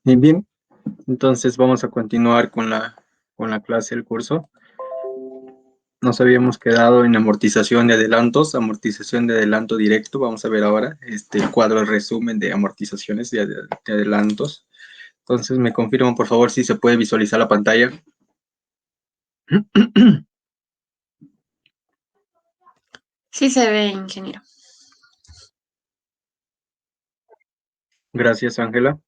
Bien, bien. Entonces vamos a continuar con la clase del curso. Nos habíamos quedado en amortización de adelantos, amortización de adelanto directo. Vamos a ver ahora el cuadro de resumen de amortizaciones de adelantos. Entonces me confirman, por favor, si se puede visualizar la pantalla. Sí se ve, ingeniero. Gracias, Ángela.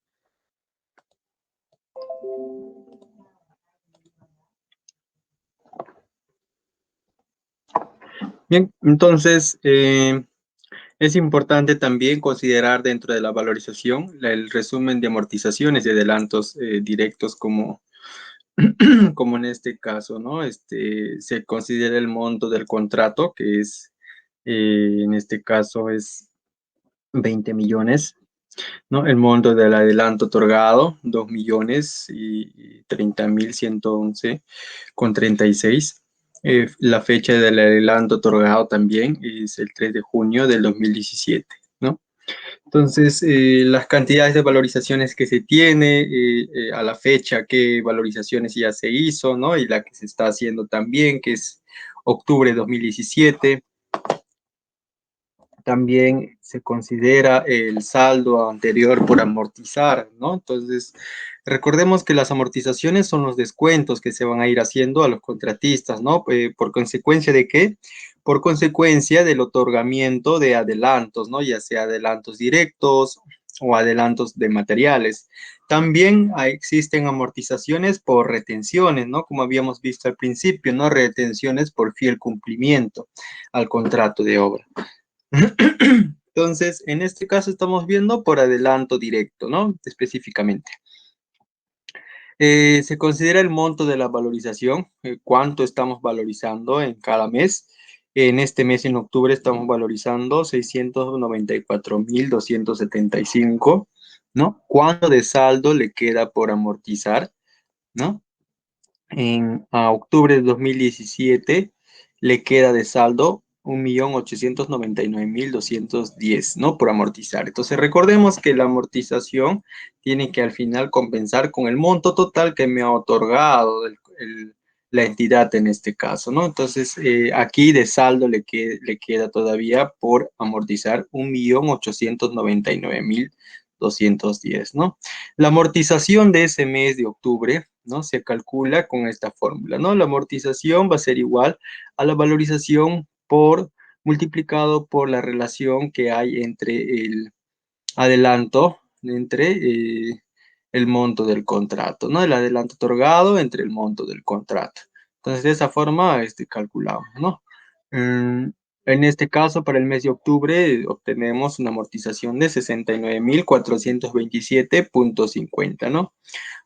Bien, entonces es importante también considerar dentro de la valorización el resumen de amortizaciones de adelantos directos como en este caso, ¿no? Se considera el monto del contrato, que es, en este caso es 20 millones, ¿no? El monto del adelanto otorgado, 2 millones y 30.111,36. La fecha del adelanto otorgado también es el 3 de junio del 2017, ¿no? Entonces, las cantidades de valorizaciones que se tiene a la fecha, qué valorizaciones ya se hizo, ¿no? Y la que se está haciendo también, que es octubre de 2017. También se considera el saldo anterior por amortizar, ¿no? Entonces, recordemos que las amortizaciones son los descuentos que se van a ir haciendo a los contratistas, ¿no? ¿Por consecuencia de qué? Por consecuencia del otorgamiento de adelantos, ¿no? Ya sea adelantos directos o adelantos de materiales. También existen amortizaciones por retenciones, ¿no? Como habíamos visto al principio, ¿no? Retenciones por fiel cumplimiento al contrato de obra. Entonces, en este caso estamos viendo por adelanto directo, ¿no? Específicamente. Se considera el monto de la valorización, cuánto estamos valorizando en cada mes. En este mes, en octubre, estamos valorizando 694.275, ¿no? ¿Cuánto de saldo le queda por amortizar, ¿no? A octubre de 2017 le queda de saldo 1.899.210, ¿no? Por amortizar. Entonces recordemos que la amortización tiene que al final compensar con el monto total que me ha otorgado la entidad en este caso, ¿no? Entonces aquí de saldo le queda todavía por amortizar 1.899.210, ¿no? La amortización de ese mes de octubre, ¿no? Se calcula con esta fórmula, ¿no? La amortización va a ser igual a la valorización multiplicado por la relación que hay entre el adelanto, entre el monto del contrato, ¿no? El adelanto otorgado entre el monto del contrato. Entonces, de esa forma, calculamos, ¿no? En este caso, para el mes de octubre, obtenemos una amortización de 69.427,50, ¿no?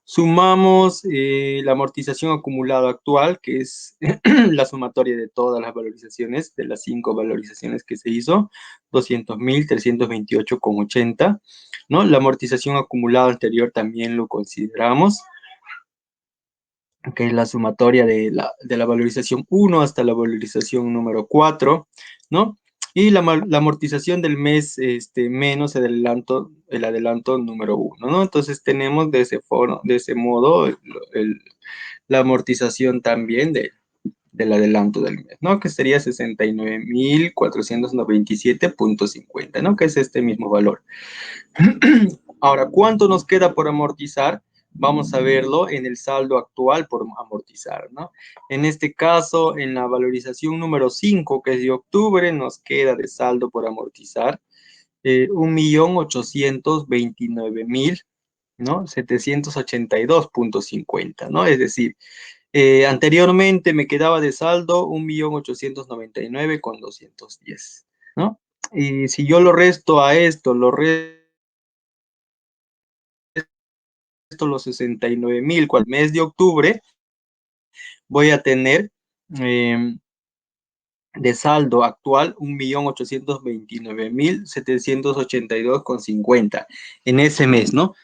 Sumamos la amortización acumulada actual, que es la sumatoria de todas las valorizaciones, de las 5 valorizaciones que se hizo, 200.328,80, ¿no? La amortización acumulada anterior también lo consideramos, que es la sumatoria de la valorización 1 hasta la valorización número 4, ¿no? Y la amortización del mes menos el adelanto número 1, ¿no? Entonces tenemos de ese modo la amortización también del adelanto del mes, ¿no? Que sería 69.497,50, ¿no? Que es este mismo valor. Ahora, ¿cuánto nos queda por amortizar? Vamos a verlo en el saldo actual por amortizar, ¿no? En este caso, en la valorización número 5, que es de octubre, nos queda de saldo por amortizar 1.829.000, ¿no? 782,50, ¿no? Es decir, anteriormente me quedaba de saldo 1.899.210, ¿no? Y si yo lo resto a esto, los 69.000 al mes de octubre, voy a tener de saldo actual 1.829.782,50 en ese mes, ¿no?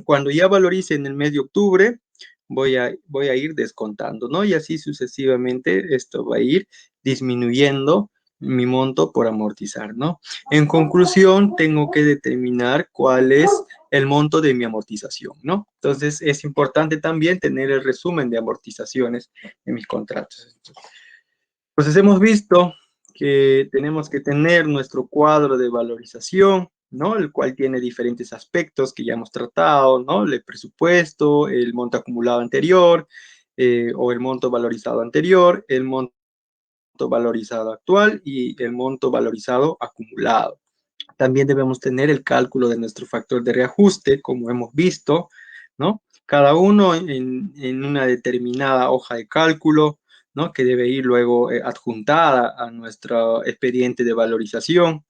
Cuando ya valorice en el mes de octubre, voy a ir descontando, ¿no? Y así sucesivamente esto va a ir disminuyendo mi monto por amortizar, ¿no? En conclusión, tengo que determinar cuál es el monto de mi amortización, ¿no? Entonces, es importante también tener el resumen de amortizaciones en mis contratos. Entonces, hemos visto que tenemos que tener nuestro cuadro de valorización, ¿no? El cual tiene diferentes aspectos que ya hemos tratado, ¿no? El presupuesto, el monto acumulado anterior, o el monto valorizado anterior, el monto valorizado actual y el monto valorizado acumulado. También debemos tener el cálculo de nuestro factor de reajuste, como hemos visto, ¿no? Cada uno en una determinada hoja de cálculo, ¿no? Que debe ir luego adjuntada a nuestro expediente de valorización.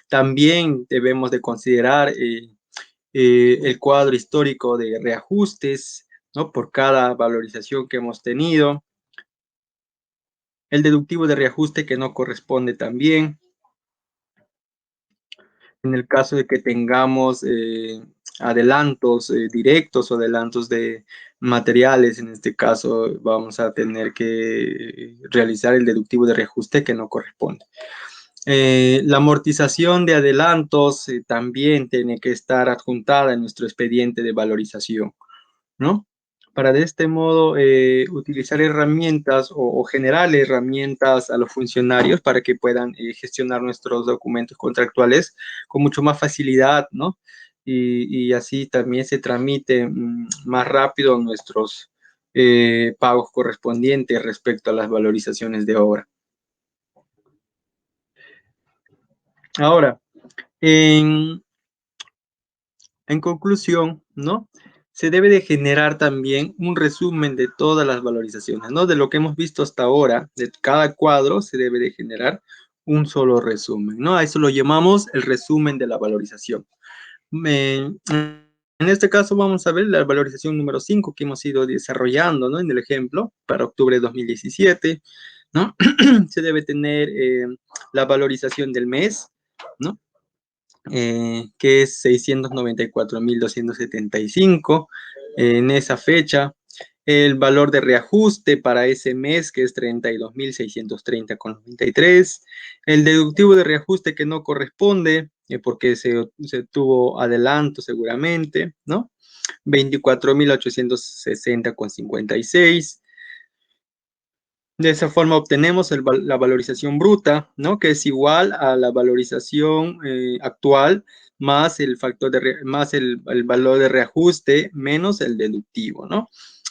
También debemos de considerar el cuadro histórico de reajustes, ¿no? Por cada valorización que hemos tenido. El deductivo de reajuste que no corresponde también. En el caso de que tengamos adelantos directos o adelantos de materiales, en este caso vamos a tener que realizar el deductivo de reajuste que no corresponde. La amortización de adelantos también tiene que estar adjuntada en nuestro expediente de valorización, ¿no? Para de este modo utilizar herramientas o generar herramientas a los funcionarios para que puedan gestionar nuestros documentos contractuales con mucho más facilidad, ¿no? Y así también se tramite más rápido nuestros pagos correspondientes respecto a las valorizaciones de obra. Ahora, en conclusión, ¿no? Se debe de generar también un resumen de todas las valorizaciones, ¿no? De lo que hemos visto hasta ahora, de cada cuadro se debe de generar un solo resumen, ¿no? A eso lo llamamos el resumen de la valorización. En este caso vamos a ver la valorización número 5 que hemos ido desarrollando, ¿no? En el ejemplo, para octubre de 2017, ¿no? Se debe tener la valorización del mes, ¿no? Que es 694.275 en esa fecha. El valor de reajuste para ese mes, que es 32.630,93. El deductivo de reajuste que no corresponde, porque se tuvo adelanto seguramente, ¿no? 24.860,56. De esa forma obtenemos la valorización bruta, ¿no? Que es igual a la valorización actual más el factor más el valor de reajuste menos el deductivo, ¿no?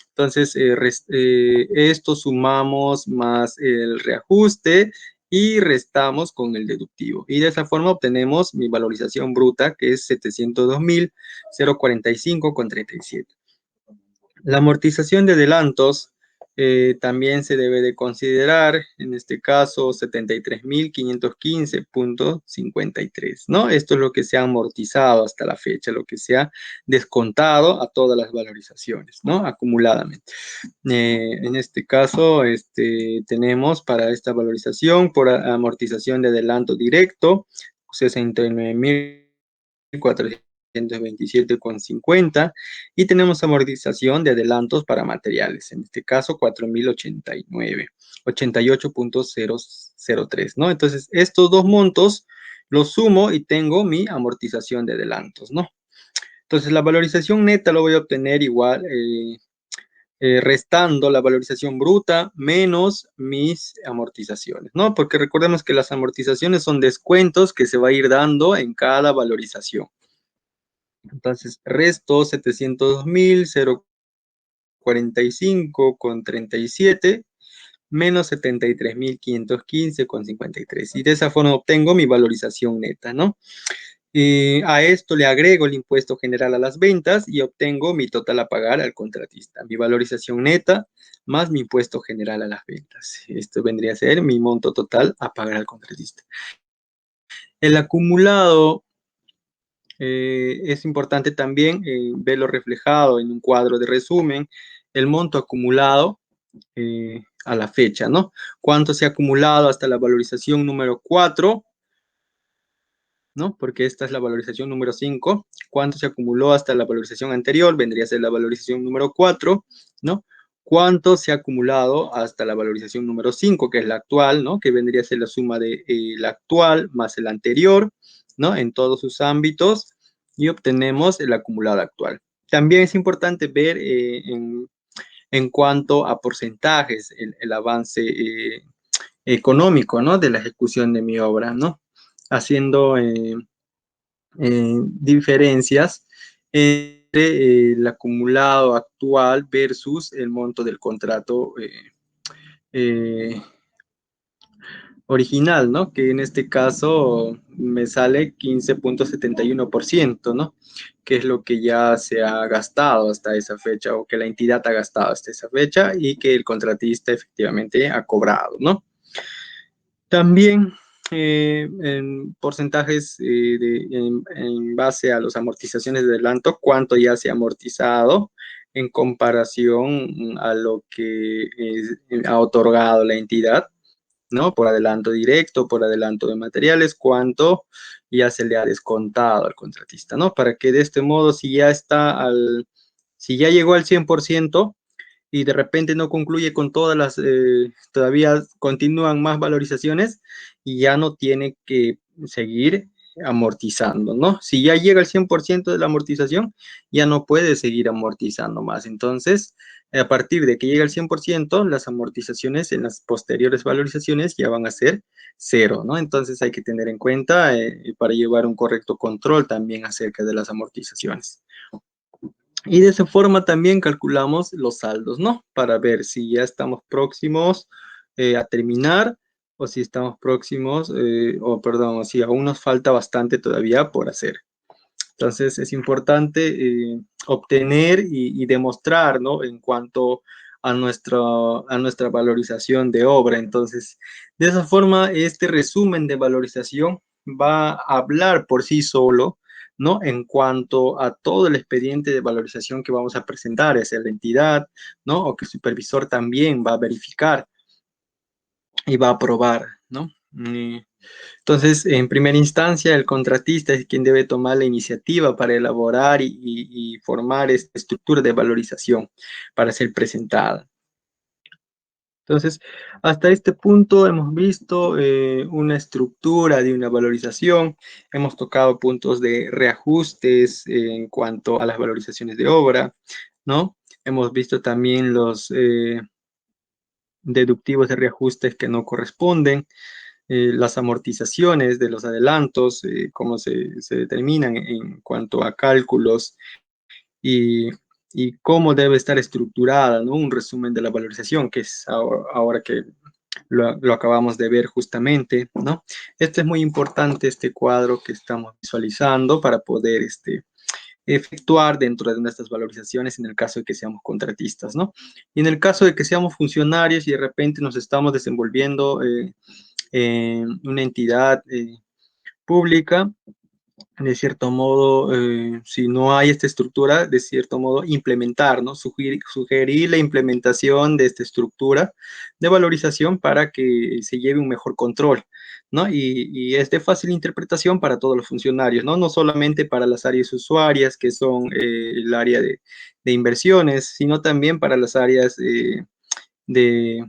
Entonces, esto sumamos más el reajuste y restamos con el deductivo. Y de esa forma obtenemos mi valorización bruta, que es 702.045,37. La amortización de adelantos también se debe de considerar, en este caso 73.515,53, ¿no? Esto es lo que se ha amortizado hasta la fecha, lo que se ha descontado a todas las valorizaciones, ¿no? Acumuladamente. En este caso, tenemos para esta valorización por amortización de adelanto directo, 69.427,50, y tenemos amortización de adelantos para materiales, en este caso 4.089, 88,003, ¿no? Entonces, estos dos montos los sumo y tengo mi amortización de adelantos, ¿no? Entonces, la valorización neta lo voy a obtener igual, restando la valorización bruta menos mis amortizaciones, ¿no? Porque recordemos que las amortizaciones son descuentos que se va a ir dando en cada valorización. Entonces, resto 702.045,37 menos 73.515,53. Y de esa forma obtengo mi valorización neta, ¿no? A esto le agrego el impuesto general a las ventas y obtengo mi total a pagar al contratista. Mi valorización neta más mi impuesto general a las ventas. Esto vendría a ser mi monto total a pagar al contratista. El acumulado es importante también verlo reflejado en un cuadro de resumen, el monto acumulado a la fecha, ¿no? ¿Cuánto se ha acumulado hasta la valorización número 4? ¿No? Porque esta es la valorización número 5. ¿Cuánto se acumuló hasta la valorización anterior? Vendría a ser la valorización número 4, ¿no? cuánto se ha acumulado hasta la valorización número 5, que es la actual, ¿no? Que vendría a ser la suma de la actual más el anterior, ¿no? En todos sus ámbitos y obtenemos el acumulado actual. También es importante ver en cuanto a porcentajes el avance económico, ¿no? De la ejecución de mi obra, ¿no? Haciendo diferencias entre el acumulado actual versus el monto del contrato eh, original, ¿no? Que en este caso me sale 15,71%, ¿no? Que es lo que ya se ha gastado hasta esa fecha o que la entidad ha gastado hasta esa fecha y que el contratista efectivamente ha cobrado, ¿no? También en porcentajes en base a las amortizaciones de adelanto, cuánto ya se ha amortizado en comparación a lo que ha otorgado la entidad, ¿no? Por adelanto directo, por adelanto de materiales, cuánto ya se le ha descontado al contratista, ¿no? Para que de este modo, si ya llegó al 100%, y de repente no concluye con todas todavía continúan más valorizaciones y ya no tiene que seguir amortizando, ¿no? Si ya llega al 100% de la amortización, ya no puede seguir amortizando más. Entonces, a partir de que llega al 100%, las amortizaciones en las posteriores valorizaciones ya van a ser cero, ¿no? Entonces hay que tener en cuenta para llevar un correcto control también acerca de las amortizaciones. Y de esa forma también calculamos los saldos, ¿no? Para ver si ya estamos próximos a terminar o si estamos próximos, o perdón, si aún nos falta bastante todavía por hacer. Entonces es importante obtener y demostrar, ¿no? En cuanto a nuestra valorización de obra. Entonces, de esa forma, este resumen de valorización va a hablar por sí solo, ¿no? En cuanto a todo el expediente de valorización que vamos a presentar, es la entidad, ¿no? O que el supervisor también va a verificar y va a aprobar, ¿no? Entonces, en primera instancia, el contratista es quien debe tomar la iniciativa para elaborar y formar esta estructura de valorización para ser presentada. Entonces, hasta este punto hemos visto una estructura de una valorización, hemos tocado puntos de reajustes en cuanto a las valorizaciones de obra, ¿no? Hemos visto también los deductivos de reajustes que no corresponden, las amortizaciones de los adelantos, cómo se determinan en cuanto a cálculos y, y cómo debe estar estructurada, ¿no? Un resumen de la valorización, que es ahora que lo acabamos de ver justamente, ¿no? Este es muy importante, este cuadro que estamos visualizando para poder efectuar dentro de nuestras valorizaciones en el caso de que seamos contratistas, ¿no? Y en el caso de que seamos funcionarios y de repente nos estamos desenvolviendo en una entidad pública, de cierto modo, si no hay esta estructura, de cierto modo, implementar, ¿no? Sugerir la implementación de esta estructura de valorización para que se lleve un mejor control, ¿no? Y es de fácil interpretación para todos los funcionarios, ¿no? No solamente para las áreas usuarias, que son el área de inversiones, sino también para las áreas de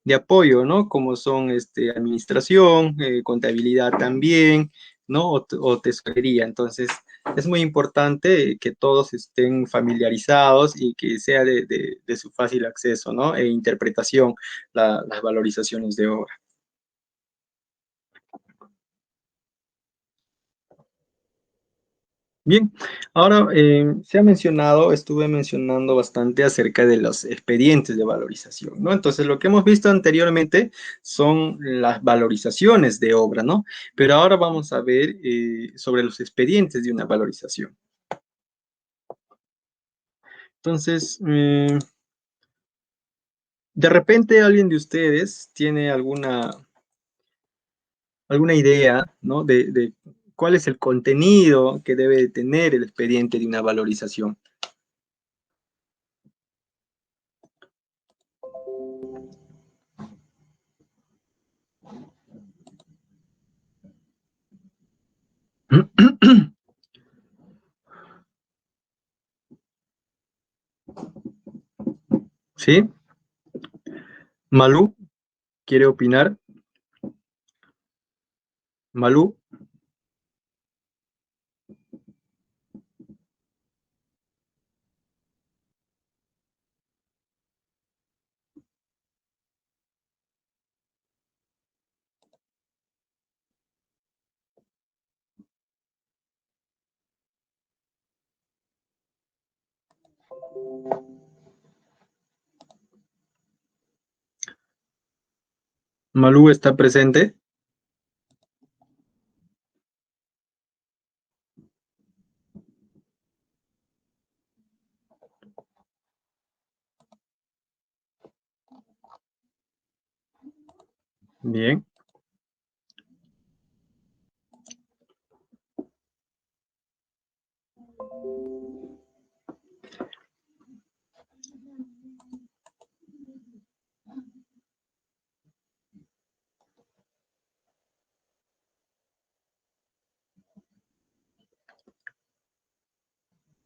de apoyo, ¿no? Como son administración, contabilidad también, ¿no? O tesorería. Entonces, es muy importante que todos estén familiarizados y que sea de su fácil acceso, ¿no? E interpretación las valorizaciones de obra. Bien, ahora estuve mencionando bastante acerca de los expedientes de valorización, ¿no? Entonces, lo que hemos visto anteriormente son las valorizaciones de obra, ¿no? Pero ahora vamos a ver sobre los expedientes de una valorización. Entonces, de repente alguien de ustedes tiene alguna idea, ¿no? De cuál es el contenido que debe tener el expediente de una valorización. ¿Sí? Malú, ¿quiere opinar? Malú, Malú está presente. Bien.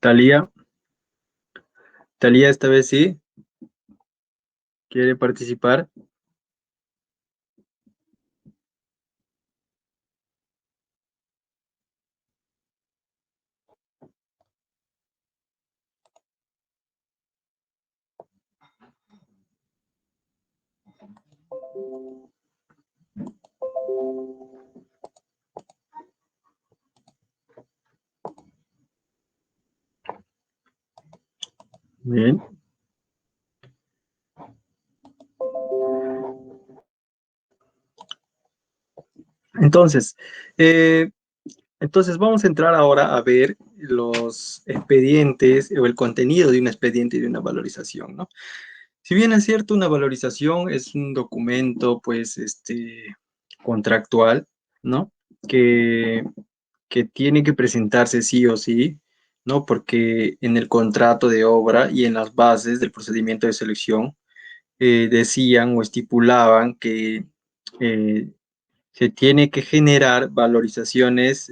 Talía, Talía, esta vez sí, quiere participar. Bien. Entonces, eh, entonces vamos a entrar ahora a ver los expedientes o el contenido de un expediente y de una valorización, ¿no? Si bien es cierto, una valorización es un documento, pues, contractual, ¿no? Que, que tiene que presentarse sí o sí, ¿no? Porque en el contrato de obra y en las bases del procedimiento de selección decían o estipulaban que eh, se tiene que generar valorizaciones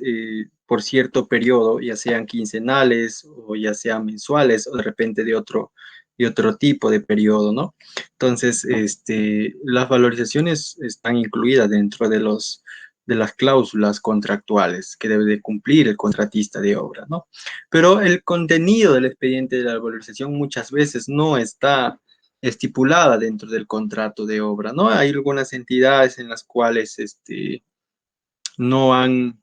por cierto periodo, ya sean quincenales o ya sean mensuales o de repente de otro tipo de periodo, ¿no? Entonces, las valorizaciones están incluidas dentro de de las cláusulas contractuales que debe de cumplir el contratista de obra, ¿no? Pero el contenido del expediente de la valorización muchas veces no está estipulada dentro del contrato de obra, ¿no? Hay algunas entidades en las cuales no han,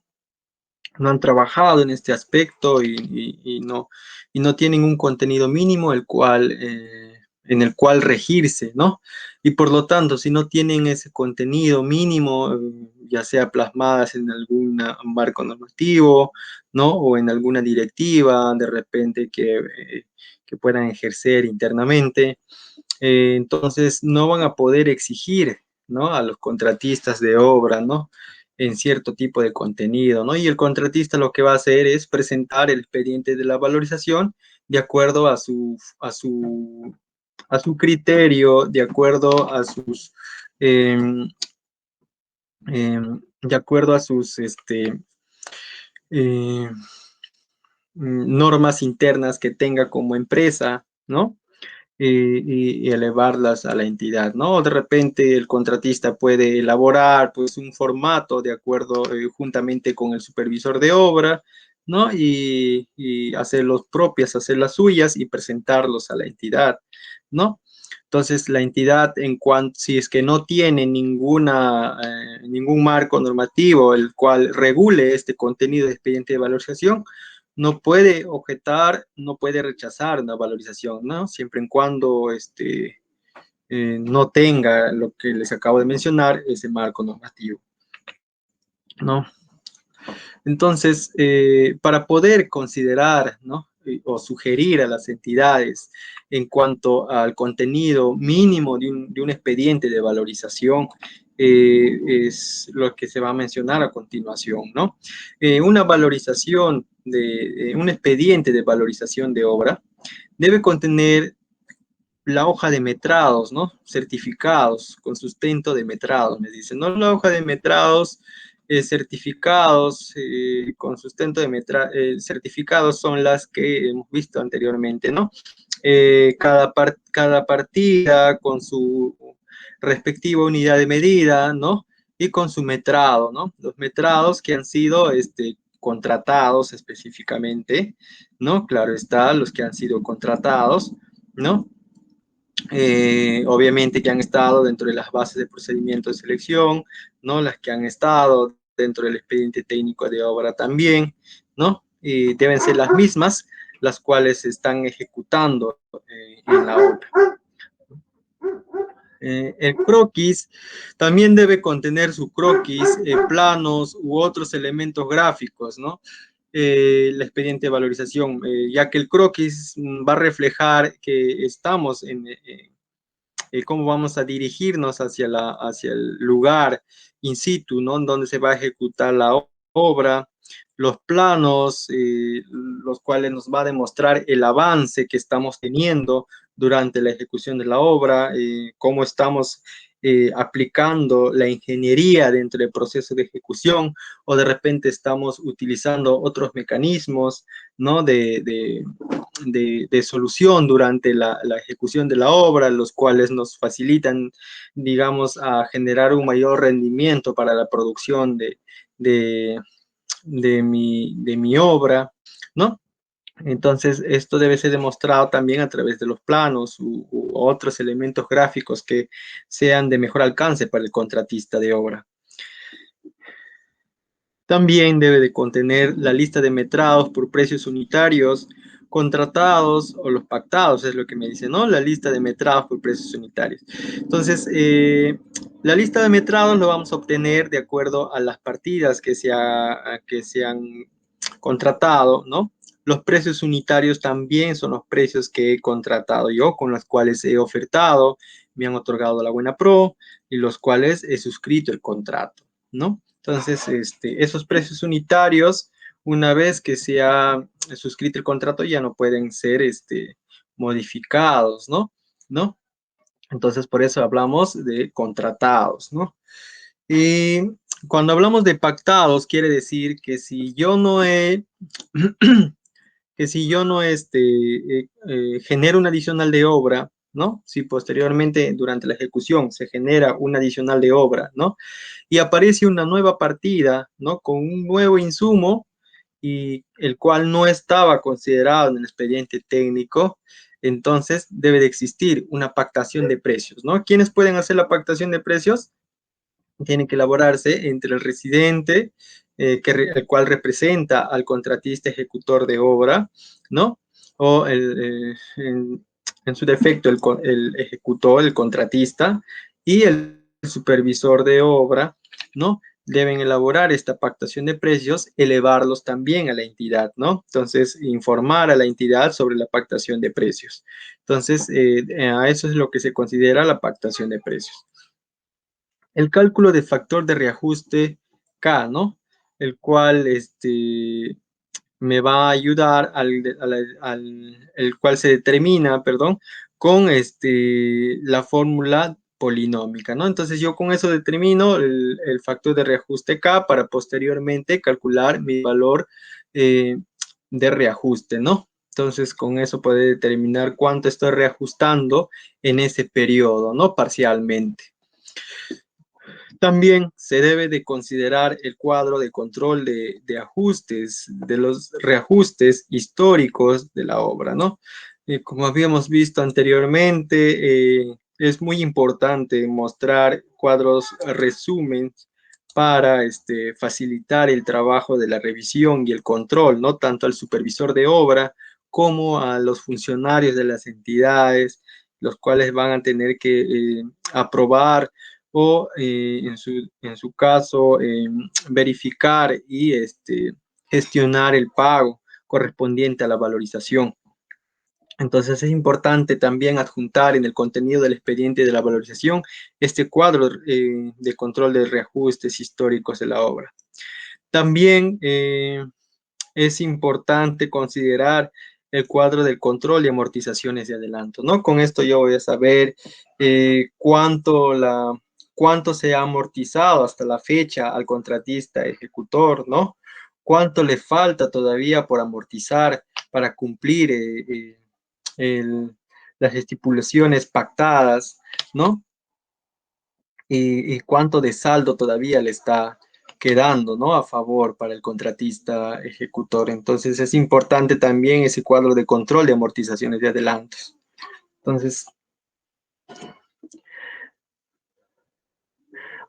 no han trabajado en este aspecto y no tienen un contenido mínimo en el cual regirse, ¿no? Y por lo tanto, si no tienen ese contenido mínimo, ya sea plasmadas en algún marco normativo, ¿no? O en alguna directiva, de repente que puedan ejercer internamente, entonces no van a poder exigir, ¿no? A los contratistas de obra, ¿no? En cierto tipo de contenido, ¿no? Y el contratista lo que va a hacer es presentar el expediente de la valorización de acuerdo a su criterio, de acuerdo a eh, de acuerdo a sus eh, normas internas que tenga como empresa, ¿no? Y elevarlas a la entidad, ¿no? De repente el contratista puede elaborar pues un formato de acuerdo juntamente con el supervisor de obra, ¿no? Y hacer los propias, hacer las suyas y presentarlos a la entidad, ¿no? Entonces, la entidad, en cuanto, si es que no tiene ningún marco normativo el cual regule este contenido de expediente de valorización, no puede objetar, no puede rechazar una valorización, ¿no? Siempre en cuando no tenga lo que les acabo de mencionar, ese marco normativo, ¿no? Entonces, para poder considerar, ¿no? O sugerir a las entidades en cuanto al contenido mínimo de un expediente de valorización, es lo que se va a mencionar a continuación, ¿no? Una valorización un expediente de valorización de obra debe contener la hoja de metrados, ¿no? Certificados con sustento de metrados, me dicen, ¿no? La hoja de metrados certificados con sustento de metrados, certificados son las que hemos visto anteriormente, ¿no? cada partida con su respectiva unidad de medida, ¿no? Y con su metrado, ¿no? Los metrados que han sido contratados específicamente, ¿no? Claro está, los que han sido contratados, ¿no? Obviamente que han estado dentro de las bases de procedimiento de selección, ¿no? Las que han estado dentro del expediente técnico de obra también, ¿no? Y deben ser las mismas, las cuales se están ejecutando en la obra. El croquis también debe contener su croquis, planos u otros elementos gráficos, ¿no? El expediente de valorización, ya que el croquis va a reflejar que estamos cómo vamos a dirigirnos hacia el lugar in situ, ¿no? Donde se va a ejecutar la obra, los planos, los cuales nos va a demostrar el avance que estamos teniendo durante la ejecución de la obra, cómo estamos aplicando la ingeniería dentro del proceso de ejecución, o de repente estamos utilizando otros mecanismos, ¿no? De solución durante la ejecución de la obra, los cuales nos facilitan, digamos, a generar un mayor rendimiento para la producción de mi obra, ¿no? Entonces, esto debe ser demostrado también a través de los planos u otros elementos gráficos que sean de mejor alcance para el contratista de obra. También debe de contener la lista de metrados por precios unitarios, contratados o los pactados, es lo que me dice, ¿no? La lista de metrados por precios unitarios. Entonces, la lista de metrados lo vamos a obtener de acuerdo a las partidas que se han contratado, ¿no? Los precios unitarios también son los precios que he contratado yo, con los cuales he ofertado, me han otorgado la buena pro y los cuales he suscrito el contrato, ¿no? Entonces, esos precios unitarios, una vez que se ha suscrito el contrato, ya no pueden ser modificados, ¿no? ¿No? Entonces, por eso hablamos de contratados, ¿no? Y cuando hablamos de pactados, quiere decir que si yo no he, que si yo no genero un adicional de obra, ¿no? Si posteriormente durante la ejecución se genera un adicional de obra, ¿no? Y aparece una nueva partida, ¿no? Con un nuevo insumo y el cual no estaba considerado en el expediente técnico, entonces debe de existir una pactación de precios, ¿no? ¿Quiénes pueden hacer la pactación de precios? Tiene que elaborarse entre el residente, el cual representa al contratista ejecutor de obra, ¿no? O en su defecto el ejecutor, el contratista, y el supervisor de obra, ¿no? Deben elaborar esta pactación de precios, elevarlos también a la entidad, ¿no? Entonces, informar a la entidad sobre la pactación de precios. Entonces, a eso es lo que se considera la pactación de precios. El cálculo de factor de reajuste K, ¿no? El cual me va a ayudar el cual se determina, perdón, con la fórmula polinómica, ¿no? Entonces yo con eso determino el factor de reajuste K para posteriormente calcular mi valor de reajuste, ¿no? Entonces con eso puede determinar cuánto estoy reajustando en ese periodo, ¿no? Parcialmente. También se debe de considerar el cuadro de control de ajustes, de los reajustes históricos de la obra, ¿no? Como habíamos visto anteriormente, es muy importante mostrar cuadros resumen para facilitar el trabajo de la revisión y el control, ¿no? Tanto al supervisor de obra como a los funcionarios de las entidades, los cuales van a tener que aprobar o en su caso verificar y gestionar el pago correspondiente a la valorización. Entonces es importante también adjuntar en el contenido del expediente de la valorización este cuadro de control de reajustes históricos de la obra. También es importante considerar el cuadro del control y amortizaciones de adelanto, ¿no? Con esto yo voy a saber cuánto se ha amortizado hasta la fecha al contratista ejecutor, ¿no? Cuánto le falta todavía por amortizar para cumplir las estipulaciones pactadas, ¿no? Y cuánto de saldo todavía le está quedando, ¿no? A favor para el contratista ejecutor. Entonces es importante también ese cuadro de control de amortizaciones de adelantos. Entonces,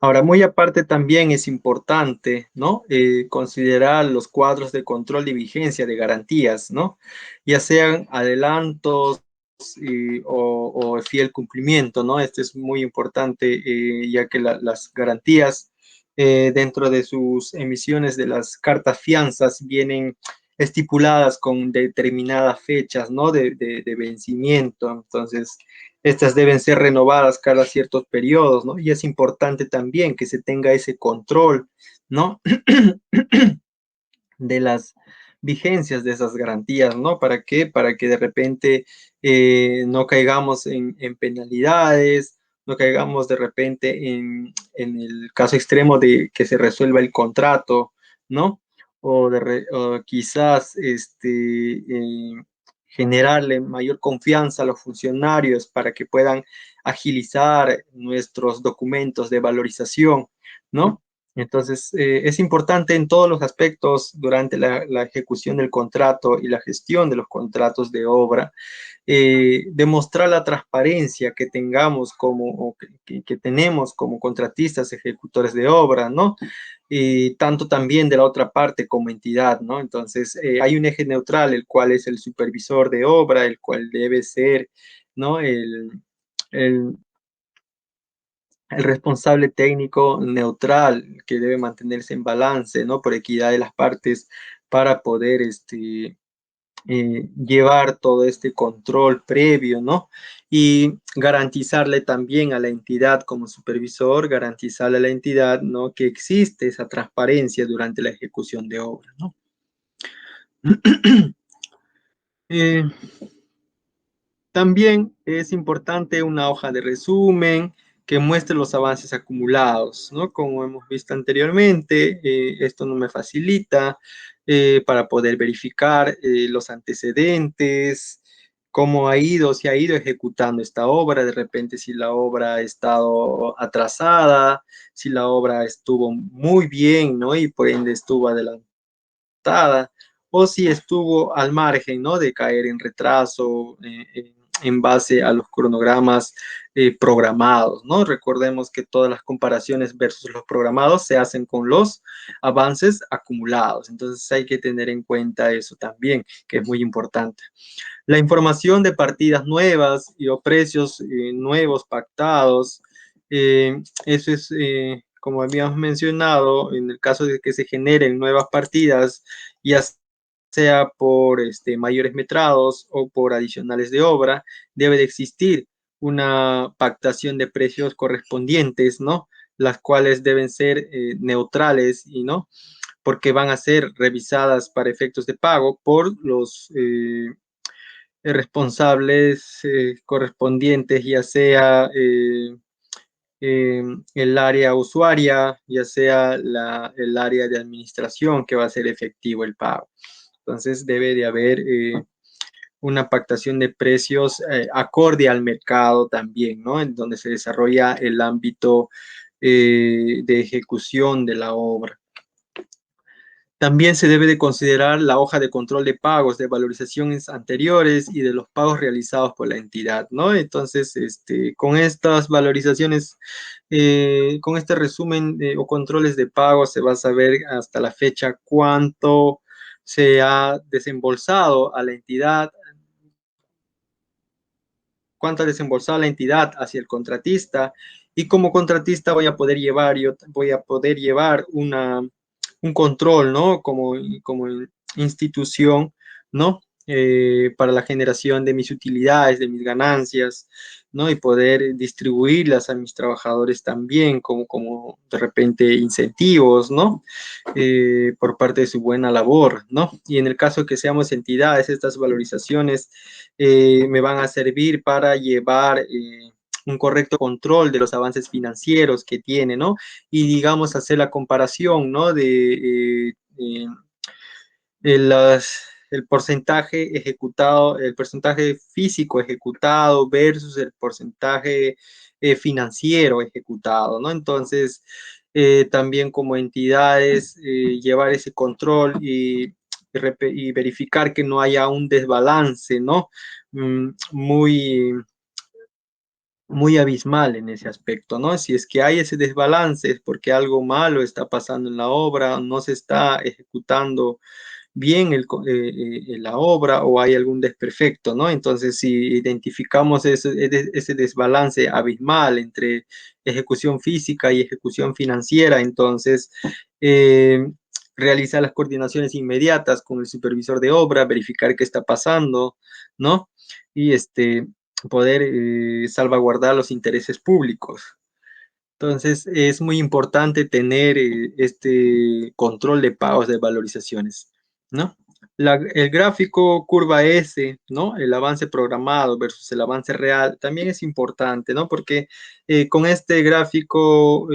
ahora, muy aparte también es importante, ¿no? Considerar los cuadros de control de vigencia de garantías, ¿no? Ya sean adelantos o fiel cumplimiento, ¿no? Este es muy importante, ya que las garantías dentro de sus emisiones de las cartas fianzas vienen estipuladas con determinadas fechas, ¿no? De vencimiento. Entonces, estas deben ser renovadas cada ciertos periodos, ¿no? Y es importante también que se tenga ese control, ¿no? De las vigencias de esas garantías, ¿no? ¿Para qué? Para que de repente no caigamos en penalidades, no caigamos de repente en el caso extremo de que se resuelva el contrato, ¿no? O quizás generarle mayor confianza a los funcionarios para que puedan agilizar nuestros documentos de valorización, ¿no? Entonces, es importante en todos los aspectos durante la ejecución del contrato y la gestión de los contratos de obra, demostrar la transparencia que tengamos que tenemos como contratistas ejecutores de obra, ¿no? Y tanto también de la otra parte como entidad, ¿no? Entonces, hay un eje neutral, el cual es el supervisor de obra, el cual debe ser, ¿no? El, el responsable técnico neutral que debe mantenerse en balance, ¿no? Por equidad de las partes para poder llevar todo este control previo, ¿no? Y garantizarle también a la entidad como supervisor, garantizarle a la entidad, ¿no? Que existe esa transparencia durante la ejecución de obra, ¿no? eh, También es importante una hoja de resumen que muestre los avances acumulados, ¿no? Como hemos visto anteriormente, esto no me facilita para poder verificar los antecedentes, cómo ha ido, si ha ido ejecutando esta obra, de repente si la obra ha estado atrasada, si la obra estuvo muy bien, ¿no? Y por ende estuvo adelantada, o si estuvo al margen, ¿no? De caer en retraso, en base a los cronogramas programados, ¿no? Recordemos que todas las comparaciones versus los programados se hacen con los avances acumulados, entonces hay que tener en cuenta eso también, que es muy importante. La información de partidas nuevas y o precios nuevos pactados, eso es, como habíamos mencionado, en el caso de que se generen nuevas partidas, ya sea por mayores metrados o por adicionales de obra, debe de existir una pactación de precios correspondientes, ¿no? Las cuales deben ser neutrales y no, porque van a ser revisadas para efectos de pago por los responsables correspondientes, ya sea el área usuaria, ya sea el área de administración que va a ser efectivo el pago. Entonces debe de haber una pactación de precios acorde al mercado también, ¿no? En donde se desarrolla el ámbito de ejecución de la obra. También se debe de considerar la hoja de control de pagos, de valorizaciones anteriores y de los pagos realizados por la entidad, ¿no? Entonces, con estas valorizaciones, con este resumen o controles de pagos, se va a saber hasta la fecha cuánto se ha desembolsado a la entidad, cuánto ha desembolsado la entidad hacia el contratista, y como contratista voy a poder llevar un control, ¿no? Como institución, ¿no? Para la generación de mis utilidades, de mis ganancias, ¿no? Y poder distribuirlas a mis trabajadores también, como de repente incentivos, ¿no? Por parte de su buena labor, ¿no? Y en el caso de que seamos entidades, estas valorizaciones me van a servir para llevar un correcto control de los avances financieros que tiene, ¿no? Y digamos hacer la comparación, ¿no? De las el porcentaje ejecutado, el porcentaje físico ejecutado versus el porcentaje financiero ejecutado, ¿no? Entonces, también como entidades, llevar ese control y verificar que no haya un desbalance, ¿no? Muy, muy abismal en ese aspecto, ¿no? Si es que hay ese desbalance es porque algo malo está pasando en la obra, no se está ejecutando bien la obra o hay algún desperfecto, ¿no? Entonces, si identificamos ese desbalance abismal entre ejecución física y ejecución financiera, entonces eh, realizar las coordinaciones inmediatas con el supervisor de obra, verificar qué está pasando, ¿no? Y poder salvaguardar los intereses públicos. Entonces, es muy importante tener este control de pagos de valorizaciones, ¿no? El gráfico curva S, ¿no? El avance programado versus el avance real, también es importante, ¿no? Porque con este gráfico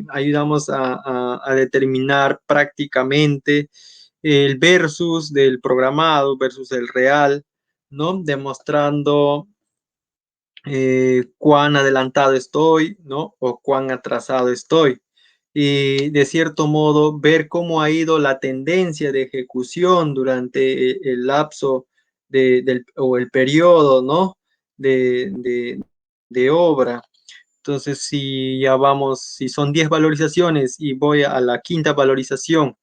ayudamos a determinar prácticamente el versus del programado versus el real, ¿no? Demostrando cuán adelantado estoy, ¿no? O cuán atrasado estoy. Y de cierto modo, ver cómo ha ido la tendencia de ejecución durante el lapso o el periodo, ¿no? De, de, de obra. Entonces, si ya vamos, si son 10 valorizaciones y voy a la quinta valorización,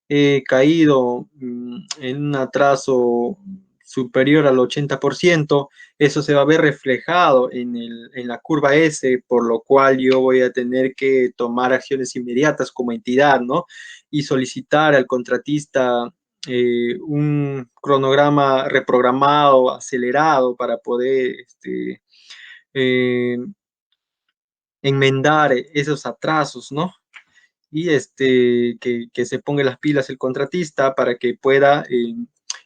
he caído en un atraso superior al 80%, eso se va a ver reflejado en la curva S, por lo cual yo voy a tener que tomar acciones inmediatas como entidad, ¿no? Y solicitar al contratista un cronograma reprogramado, acelerado, para poder eh, enmendar esos atrasos, ¿no? Y que se ponga las pilas el contratista para que pueda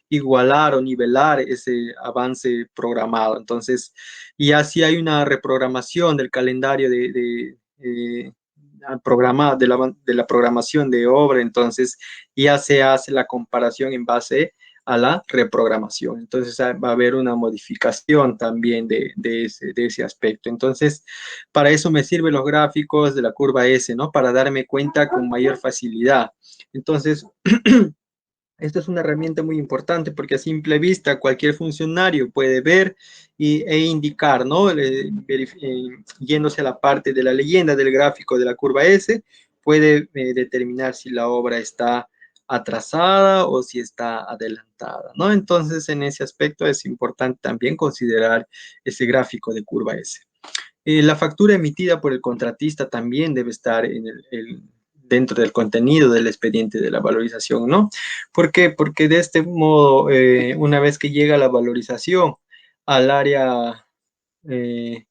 igualar o nivelar ese avance programado. Entonces, y así hay una reprogramación del calendario programa, de la programación de obra, entonces ya se hace la comparación en base a la reprogramación. Entonces va a haber una modificación también de ese aspecto. Entonces, para eso me sirven los gráficos de la curva S, ¿no? Para darme cuenta con mayor facilidad. Entonces, esta es una herramienta muy importante porque a simple vista cualquier funcionario puede ver e indicar, ¿no? Yéndose a la parte de la leyenda del gráfico de la curva S, puede determinar si la obra está atrasada o si está adelantada, ¿no? Entonces, en ese aspecto es importante también considerar ese gráfico de curva S. La factura emitida por el contratista también debe estar dentro del contenido del expediente de la valorización, ¿no? ¿Por qué? Porque de este modo, una vez que llega la valorización al área, eh,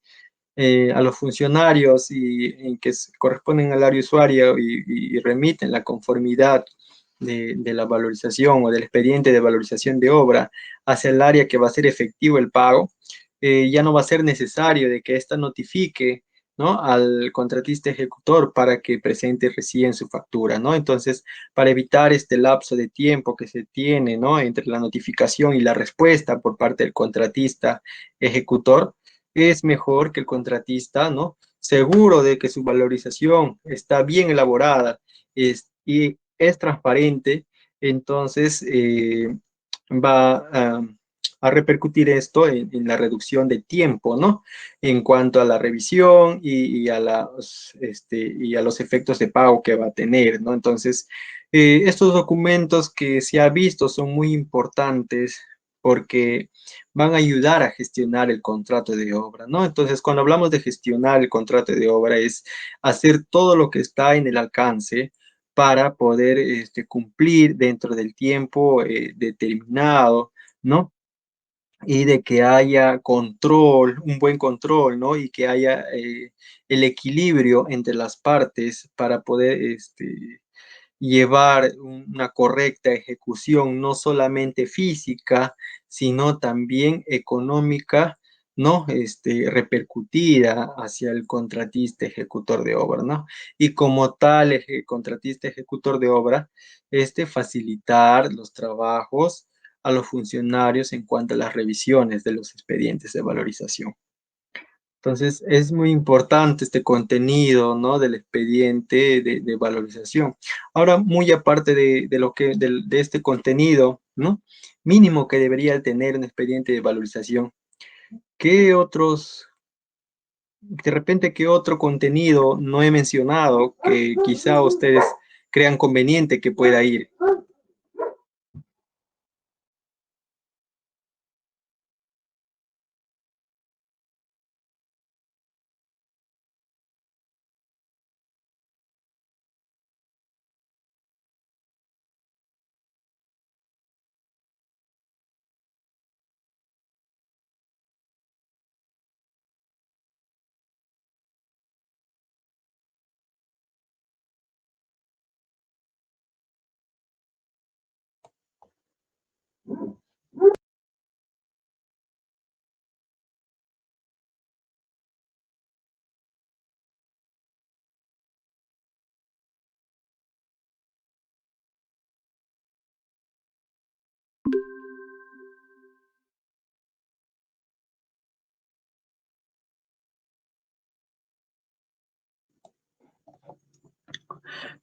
a los funcionarios y que corresponden al área usuario y remiten la conformidad de la valorización o del expediente de valorización de obra hacia el área que va a ser efectivo el pago, ya no va a ser necesario de que ésta notifique, ¿no? Al contratista ejecutor para que presente recién su factura, ¿no? Entonces, para evitar este lapso de tiempo que se tiene, ¿no? Entre la notificación y la respuesta por parte del contratista ejecutor, es mejor que el contratista, ¿no? Seguro de que su valorización está bien elaborada y es transparente, entonces va a repercutir esto en la reducción de tiempo, ¿no? En cuanto a la revisión y a los efectos de pago que va a tener, ¿no? Entonces, estos documentos que se ha visto son muy importantes porque van a ayudar a gestionar el contrato de obra, ¿no? Entonces, cuando hablamos de gestionar el contrato de obra es hacer todo lo que está en el alcance para poder cumplir dentro del tiempo determinado, ¿no? Y de que haya control, un buen control, ¿no? Y que haya el equilibrio entre las partes para poder llevar una correcta ejecución, no solamente física, sino también económica, ¿no? Repercutida hacia el contratista ejecutor de obra, ¿no? Y como tal, el contratista ejecutor de obra, facilitar los trabajos a los funcionarios en cuanto a las revisiones de los expedientes de valorización. Entonces, es muy importante este contenido, ¿no? Del expediente de valorización. Ahora, muy aparte de lo que, de este contenido, ¿no? Mínimo que debería tener un expediente de valorización. ¿Qué otros, de repente, qué otro contenido no he mencionado que quizá ustedes crean conveniente que pueda ir?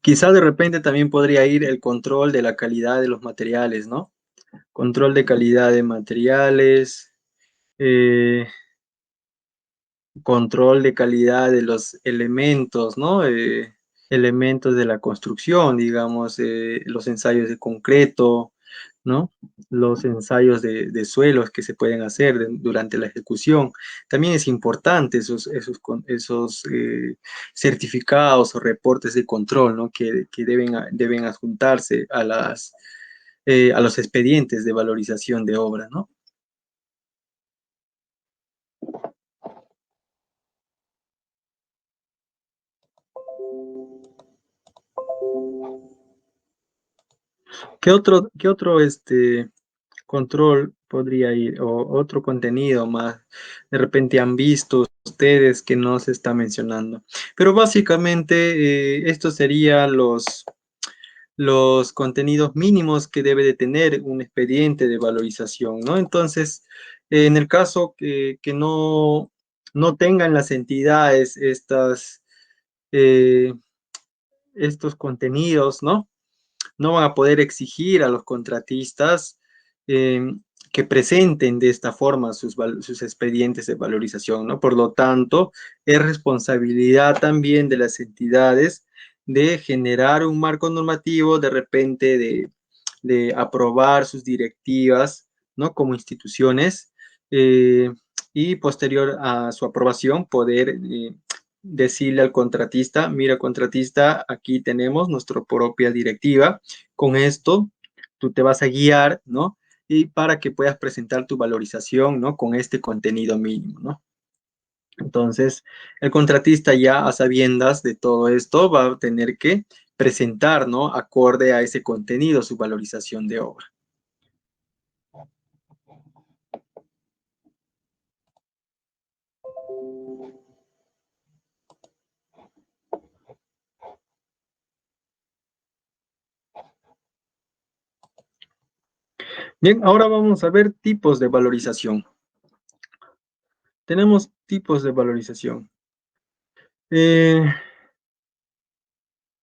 Quizá de repente también podría ir el control de la calidad de los materiales, ¿no? Control de calidad de materiales, eh, control de calidad de los elementos, ¿no? Elementos de la construcción, digamos, los ensayos de concreto, ¿no? Los ensayos de suelos que se pueden hacer durante la ejecución. También es importante esos certificados o reportes de control, ¿no? Que deben adjuntarse a los expedientes de valorización de obra, ¿no? ¿Qué otro control podría ir o otro contenido más de repente han visto ustedes que no se está mencionando? Pero básicamente estos serían los contenidos mínimos que debe de tener un expediente de valorización, ¿no? Entonces, en el caso que no tengan las entidades eh, estos contenidos, ¿no? No van a poder exigir a los contratistas eh, que presenten de esta forma sus expedientes de valorización, ¿no? Por lo tanto, es responsabilidad también de las entidades de generar un marco normativo, de repente de aprobar sus directivas, ¿no? Como instituciones, y posterior a su aprobación poder decirle al contratista, mira contratista, aquí tenemos nuestra propia directiva, con esto tú te vas a guiar, ¿no? Y para que puedas presentar tu valorización, ¿no? Con este contenido mínimo, ¿no? Entonces, el contratista ya a sabiendas de todo esto va a tener que presentar, ¿no? Acorde a ese contenido, su valorización de obra. Bien, ahora vamos a ver tipos de valorización. Tenemos tipos de valorización. Eh,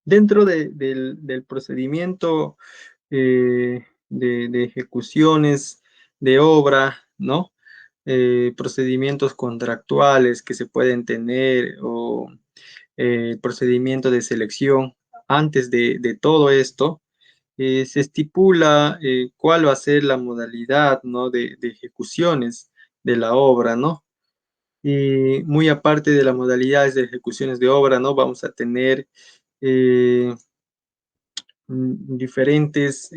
Dentro del procedimiento de ejecuciones de obra, ¿no? Procedimientos contractuales que se pueden tener o procedimiento de selección. Antes de todo esto, se estipula cuál va a ser la modalidad, ¿no? de ejecuciones de la obra, ¿no? Y muy aparte de las modalidades de ejecuciones de obra, ¿no? Vamos a tener eh, diferentes,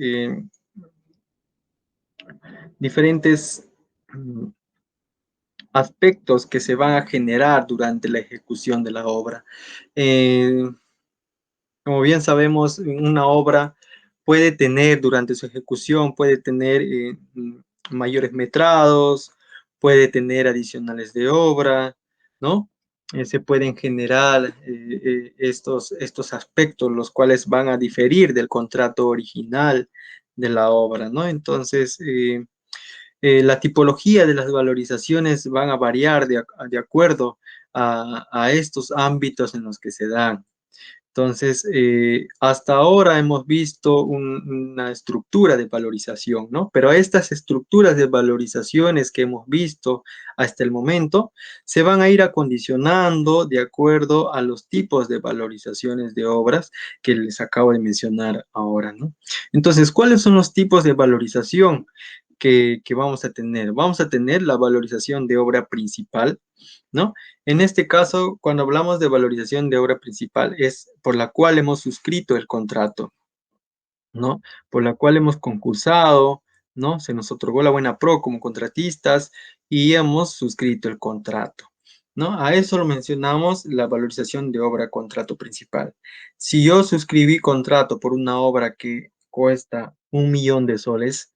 diferentes aspectos que se van a generar durante la ejecución de la obra. Eh, Como bien sabemos, una obra puede tener durante su ejecución, puede tener mayores metrados, puede tener adicionales de obra, ¿no? Se pueden generar estos aspectos, los cuales van a diferir del contrato original de la obra, ¿no? Entonces, la tipología de las valorizaciones van a variar de acuerdo a estos ámbitos en los que se dan. Entonces, hasta ahora hemos visto una estructura de valorización, ¿no? Pero estas estructuras de valorizaciones que hemos visto hasta el momento se van a ir acondicionando de acuerdo a los tipos de valorizaciones de obras que les acabo de mencionar ahora, ¿no? Entonces, ¿cuáles son los tipos de valorización que vamos a tener? Vamos a tener la valorización de obra principal, ¿no? En este caso, cuando hablamos de valorización de obra principal, es por la cual hemos suscrito el contrato, ¿no? Por la cual hemos concursado, ¿no? Se nos otorgó la buena pro como contratistas y hemos suscrito el contrato, ¿no? A eso lo mencionamos la valorización de obra contrato principal. Si yo suscribí contrato por una obra que cuesta 1.000.000 de soles,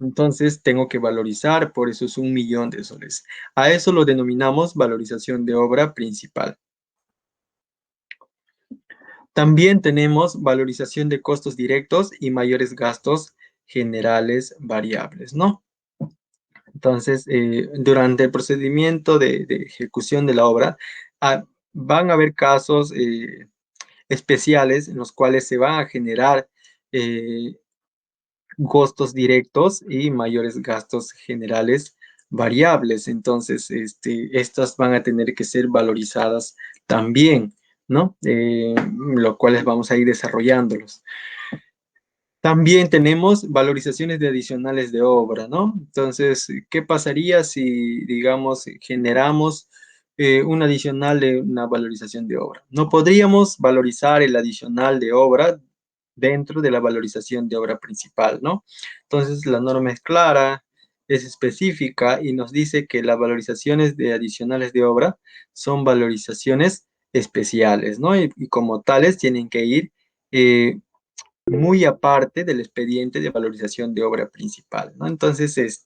entonces tengo que valorizar por esos 1.000.000 de soles. A eso lo denominamos valorización de obra principal. También tenemos valorización de costos directos y mayores gastos generales variables, ¿no? Entonces, durante el procedimiento de ejecución de la obra, ah, van a haber casos especiales en los cuales se van a generar costos directos y mayores gastos generales variables. Entonces, estas van a tener que ser valorizadas también, ¿no? Lo cuales vamos a ir desarrollándolos. También tenemos valorizaciones de adicionales de obra, ¿no? Entonces, ¿qué pasaría si, digamos, generamos un adicional de una valorización de obra? No podríamos valorizar el adicional de obra dentro de la valorización de obra principal, ¿no? Entonces, la norma es clara, es específica y nos dice que las valorizaciones de adicionales de obra son valorizaciones especiales, ¿no? Y como tales tienen que ir muy aparte del expediente de valorización de obra principal, ¿no? Entonces,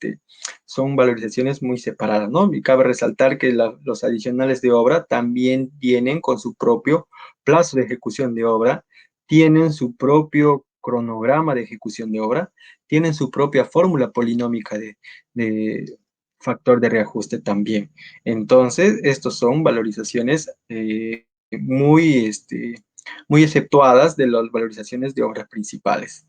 son valorizaciones muy separadas, ¿no? Y cabe resaltar que los adicionales de obra también vienen con su propio plazo de ejecución de obra, tienen su propio cronograma de ejecución de obra, tienen su propia fórmula polinómica de factor de reajuste también. Entonces, estos son valorizaciones muy, muy exceptuadas de las valorizaciones de obras principales.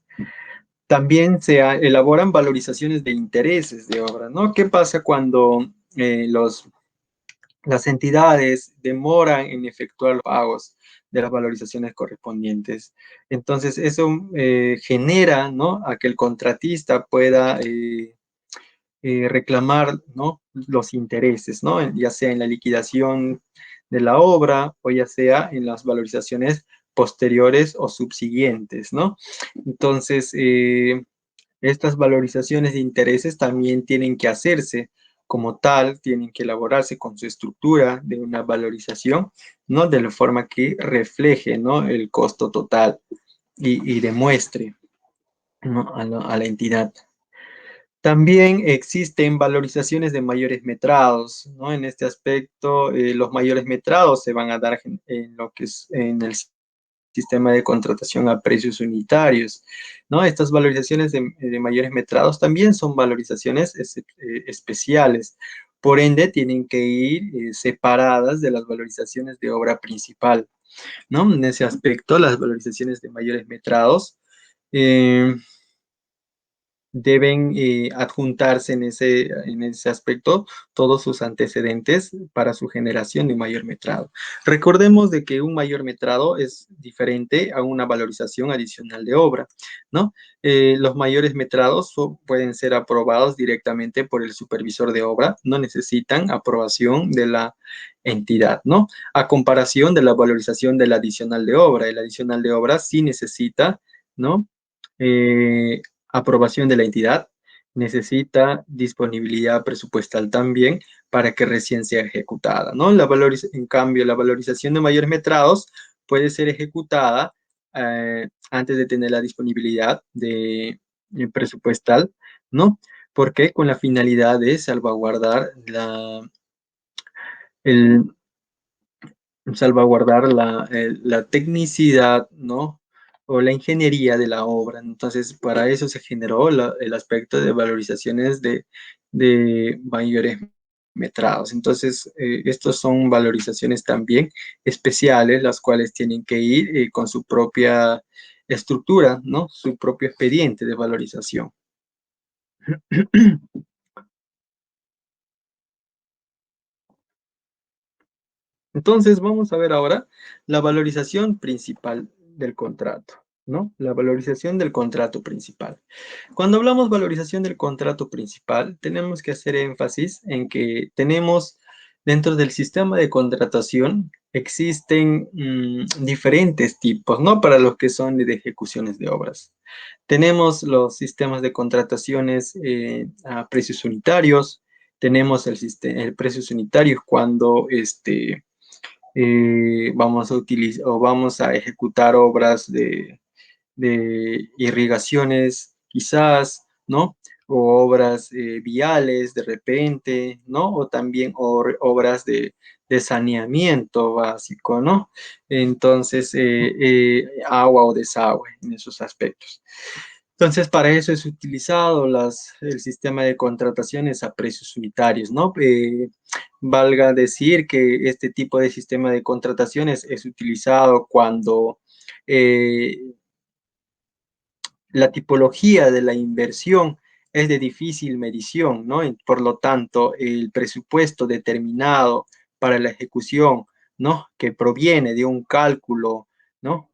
También se elaboran valorizaciones de intereses de obra, ¿no? ¿Qué pasa cuando las entidades demoran en efectuar los pagos de las valorizaciones correspondientes? Entonces, eso genera, ¿no?, a que el contratista pueda reclamar, ¿no?, los intereses, ¿no?, ya sea en la liquidación de la obra o ya sea en las valorizaciones posteriores o subsiguientes, ¿no? Entonces, estas valorizaciones de intereses también tienen que hacerse como tal, tienen que elaborarse con su estructura de una valorización, ¿no?, de la forma que refleje, ¿no?, el costo total y demuestre, ¿no?, a la entidad. También existen valorizaciones de mayores metrados, ¿no? En este aspecto, los mayores metrados se van a dar en lo que es en el sistema de contratación a precios unitarios, ¿no? Estas valorizaciones de mayores metrados también son valorizaciones especiales. Por ende, tienen que ir separadas de las valorizaciones de obra principal, ¿no? En ese aspecto, las valorizaciones de mayores metrados deben adjuntarse en ese aspecto todos sus antecedentes para su generación de mayor metrado. Recordemos de que un mayor metrado es diferente a una valorización adicional de obra, ¿no? Los mayores metrados pueden ser aprobados directamente por el supervisor de obra, no necesitan aprobación de la entidad, ¿no? A comparación de la valorización del adicional de obra, el adicional de obra sí necesita, ¿no?, aprobación de la entidad, necesita disponibilidad presupuestal también para que recién sea ejecutada, ¿no? En cambio, la valorización de mayores metrados puede ser ejecutada antes de tener la disponibilidad presupuestal, ¿no? Porque con la finalidad de salvaguardar la tecnicidad, ¿no?, o la ingeniería de la obra. Entonces, para eso se generó el aspecto de valorizaciones de mayores metrados. Entonces, estos son valorizaciones también especiales, las cuales tienen que ir con su propia estructura, ¿no? Su propio expediente de valorización. Entonces, vamos a ver ahora la valorización principal del contrato, ¿no? La valorización del contrato principal. Cuando hablamos valorización del contrato principal, tenemos que hacer énfasis en que tenemos dentro del sistema de contratación, existen diferentes tipos, ¿no? Para los que son de ejecuciones de obras. Tenemos los sistemas de contrataciones a precios unitarios, tenemos el precios unitarios cuando vamos a utilizar o vamos a ejecutar obras de irrigaciones, quizás, ¿no? O obras viales de repente, ¿no? O también obras de saneamiento básico, ¿no? Entonces, agua o desagüe en esos aspectos. Entonces, para eso es utilizado el sistema de contrataciones a precios unitarios, ¿no? Valga decir que este tipo de sistema de contrataciones es utilizado cuando la tipología de la inversión es de difícil medición, ¿no? Por lo tanto, el presupuesto determinado para la ejecución, ¿no? Que proviene de un cálculo, ¿no?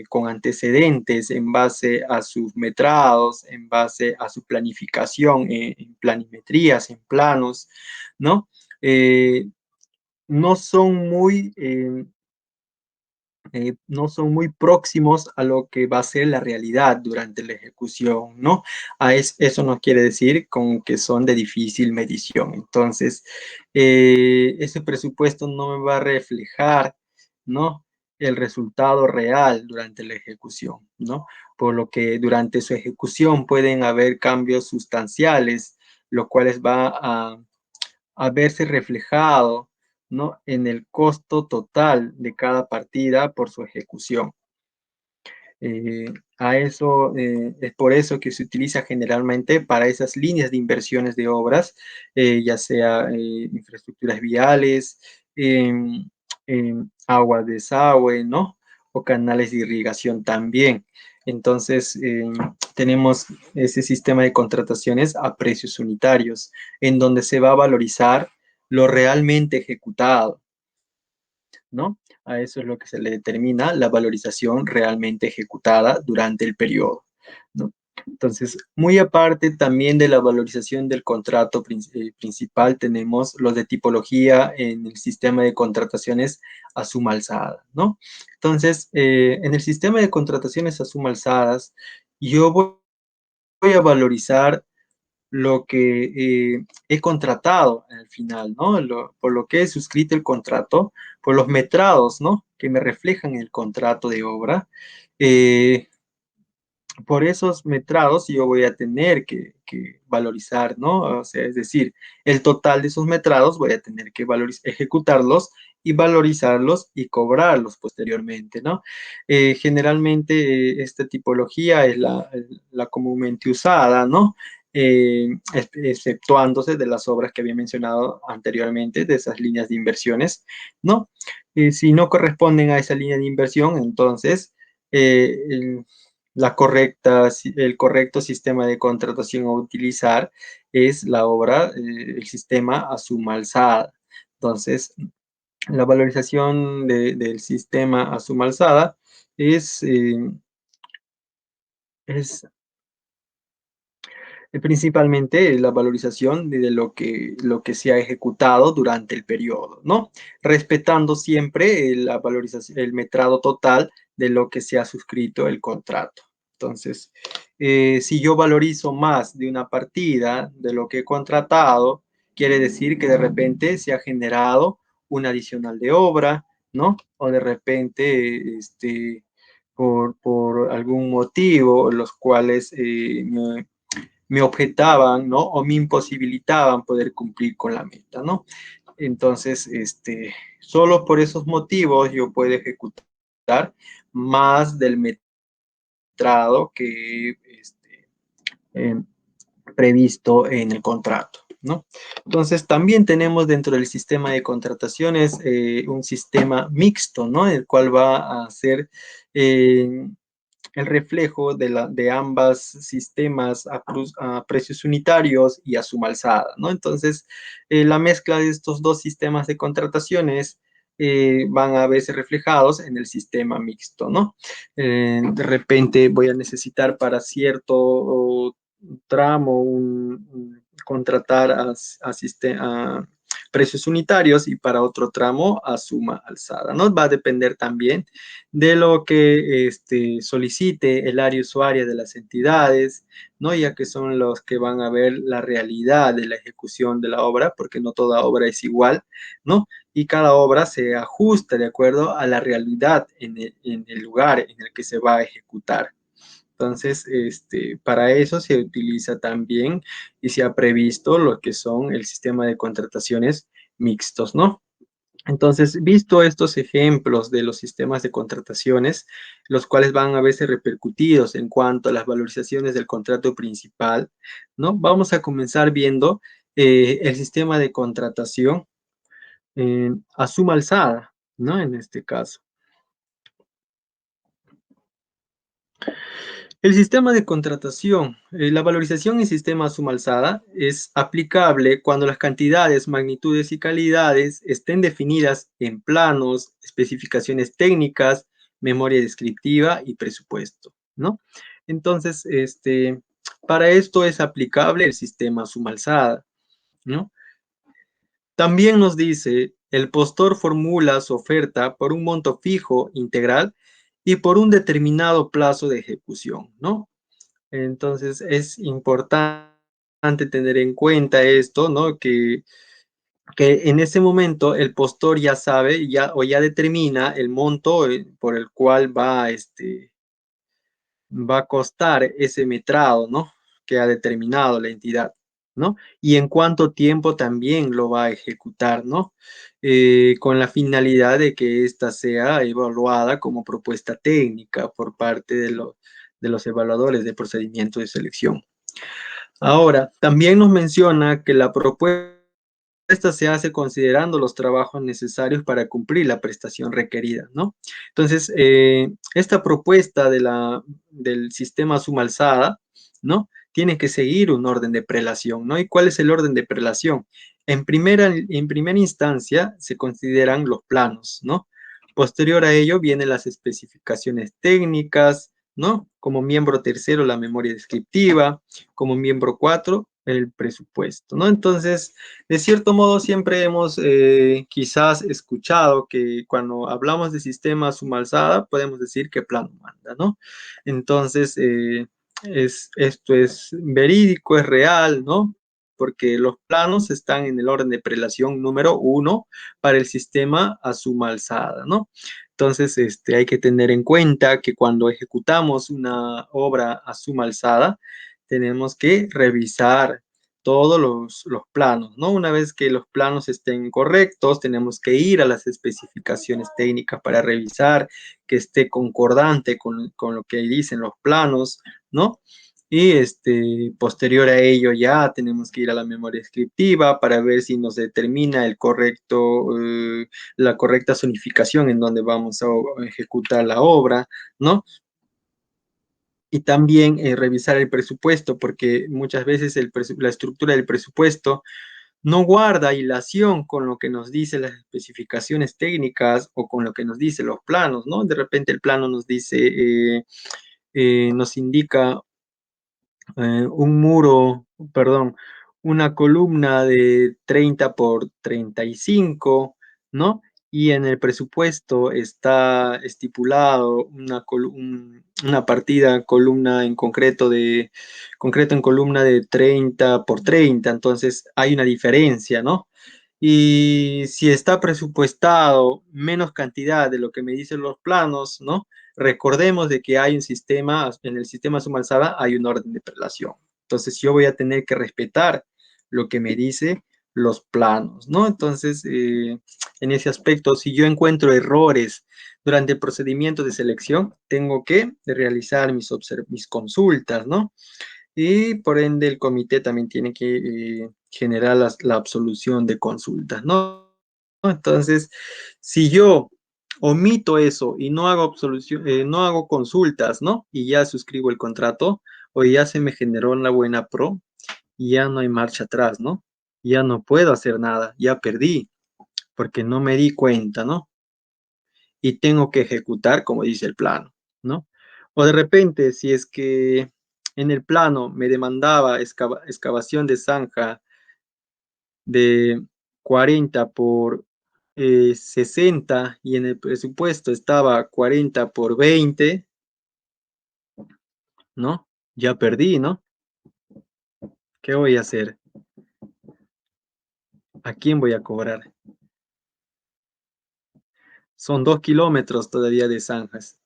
Con antecedentes en base a sus metrados, en base a su planificación, en planimetrías, en planos, ¿no? Eh, no son muy no son muy próximos a lo que va a ser la realidad durante la ejecución, ¿no? Eso no quiere decir con que son de difícil medición. Entonces, ese presupuesto no me va a reflejar, ¿no? El resultado real durante la ejecución, ¿no? Por lo que durante su ejecución pueden haber cambios sustanciales, lo cuales va a verse reflejado, ¿no? En el costo total de cada partida por su ejecución. Es por eso que se utiliza generalmente para esas líneas de inversiones de obras, ya sea infraestructuras viales, agua, desagüe, ¿no? O canales de irrigación también. Entonces, tenemos ese sistema de contrataciones a precios unitarios, en donde se va a valorizar lo realmente ejecutado, ¿no? A eso es lo que se le determina la valorización realmente ejecutada durante el periodo, ¿no? Entonces, muy aparte también de la valorización del contrato principal, tenemos los de tipología en el sistema de contrataciones a suma alzada, ¿no? Entonces, en el sistema de contrataciones a suma alzadas, yo voy a valorizar lo que he contratado al final, ¿no? Por lo que he suscrito el contrato, por los metrados, ¿no? Que me reflejan el contrato de obra. Eh, por esos metrados yo voy a tener que valorizar, ¿no? O sea, es decir, el total de esos metrados voy a tener que ejecutarlos y valorizarlos y cobrarlos posteriormente, ¿no? Generalmente esta tipología es la comúnmente usada, ¿no? Exceptuándose de las obras que había mencionado anteriormente, de esas líneas de inversiones, ¿no? Si no corresponden a esa línea de inversión, entonces el, el correcto sistema de contratación a utilizar es la obra, el sistema a suma alzada. Entonces, la valorización del sistema a suma alzada es principalmente la valorización de lo que se ha ejecutado durante el periodo, ¿no? Respetando siempre la valorización, el metrado total de lo que se ha suscrito el contrato. Entonces, si yo valorizo más de una partida de lo que he contratado, quiere decir que de repente se ha generado un adicional de obra, ¿no? O de repente, por algún motivo, los cuales me objetaban, ¿no? O me imposibilitaban poder cumplir con la meta, ¿no? Entonces, solo por esos motivos yo puedo ejecutar más del metrado que eh, previsto en el contrato, ¿no? Entonces, también tenemos dentro del sistema de contrataciones un sistema mixto, ¿no? El cual va a ser el reflejo de ambos sistemas a precios unitarios y a suma alzada, ¿no? Entonces, la mezcla de estos dos sistemas de contrataciones van a verse reflejados en el sistema mixto, ¿no? De repente voy a necesitar para cierto tramo contratar a precios unitarios y para otro tramo a suma alzada, ¿no? Va a depender también de lo que solicite el área usuaria de las entidades, ¿no? Ya que son los que van a ver la realidad de la ejecución de la obra, porque no toda obra es igual, ¿no? Y cada obra se ajusta de acuerdo a la realidad en el lugar en el que se va a ejecutar. Entonces, para eso se utiliza también y se ha previsto lo que son el sistema de contrataciones mixtos, ¿no? Entonces, visto estos ejemplos de los sistemas de contrataciones, los cuales van a verse repercutidos en cuanto a las valorizaciones del contrato principal, ¿no? Vamos a comenzar viendo el sistema de contratación a suma alzada, ¿no? En este caso. El sistema de contratación, la valorización en sistema a suma alzada es aplicable cuando las cantidades, magnitudes y calidades estén definidas en planos, especificaciones técnicas, memoria descriptiva y presupuesto, ¿no? Entonces, para esto es aplicable el sistema a suma alzada, ¿no? También nos dice, el postor formula su oferta por un monto fijo integral y por un determinado plazo de ejecución, ¿no? Entonces es importante tener en cuenta esto, ¿no? Que en ese momento el postor ya sabe o ya determina el monto por el cual va a costar ese metrado, ¿no? Que ha determinado la entidad, ¿no? Y en cuánto tiempo también lo va a ejecutar, ¿no? Con la finalidad de que ésta sea evaluada como propuesta técnica por parte de los evaluadores de procedimiento de selección. Ahora, también nos menciona que la propuesta se hace considerando los trabajos necesarios para cumplir la prestación requerida, ¿no? Entonces, esta propuesta del sistema suma alzada, ¿no? Tiene que seguir un orden de prelación, ¿no? ¿Y cuál es el orden de prelación? En primera instancia se consideran los planos, ¿no? Posterior a ello vienen las especificaciones técnicas, ¿no? Como miembro tercero, la memoria descriptiva, como miembro 4, el presupuesto, ¿no? Entonces, de cierto modo, siempre hemos quizás escuchado que cuando hablamos de sistema suma alzada, podemos decir que plano manda, ¿no? Entonces, esto es verídico, es real, ¿no? Porque los planos están en el orden de prelación número 1 para el sistema a suma alzada, ¿no? Entonces, hay que tener en cuenta que cuando ejecutamos una obra a suma alzada, tenemos que revisar todos los planos, ¿no? Una vez que los planos estén correctos, tenemos que ir a las especificaciones técnicas para revisar que esté concordante con lo que dicen los planos, ¿no? Y posterior a ello ya tenemos que ir a la memoria descriptiva para ver si nos determina la correcta zonificación en donde vamos a ejecutar la obra, ¿no? Y también revisar el presupuesto, porque muchas veces la estructura del presupuesto no guarda hilación con lo que nos dice las especificaciones técnicas o con lo que nos dice los planos, ¿no? De repente el plano nos dice, nos indica un muro, perdón, una columna de 30 por 35, ¿no? Y en el presupuesto está estipulado una partida columna en concreto en columna de 30 por 30, entonces hay una diferencia, ¿no? Y si está presupuestado menos cantidad de lo que me dicen los planos, ¿no? Recordemos de que hay un sistema, en el sistema suma alzada hay un orden de prelación. Entonces yo voy a tener que respetar lo que me dice los planos, ¿no? Entonces, en ese aspecto, si yo encuentro errores Durante el procedimiento de selección tengo que realizar mis consultas, ¿no? Y por ende el comité también tiene que generar la absolución de consultas, ¿no? Entonces, si yo omito eso y no hago absolución, no hago consultas, ¿no? Y ya suscribo el contrato, o ya se me generó una buena pro, y ya no hay marcha atrás, ¿no? Ya no puedo hacer nada, ya perdí, porque no me di cuenta, ¿no? Y tengo que ejecutar como dice el plano, ¿no? O de repente, si es que en el plano me demandaba excavación de zanja de 40 por 60 y en el presupuesto estaba 40 por 20, ¿no? Ya perdí, ¿no? ¿Qué voy a hacer? ¿A quién voy a cobrar? Son 2 kilómetros todavía de zanjas,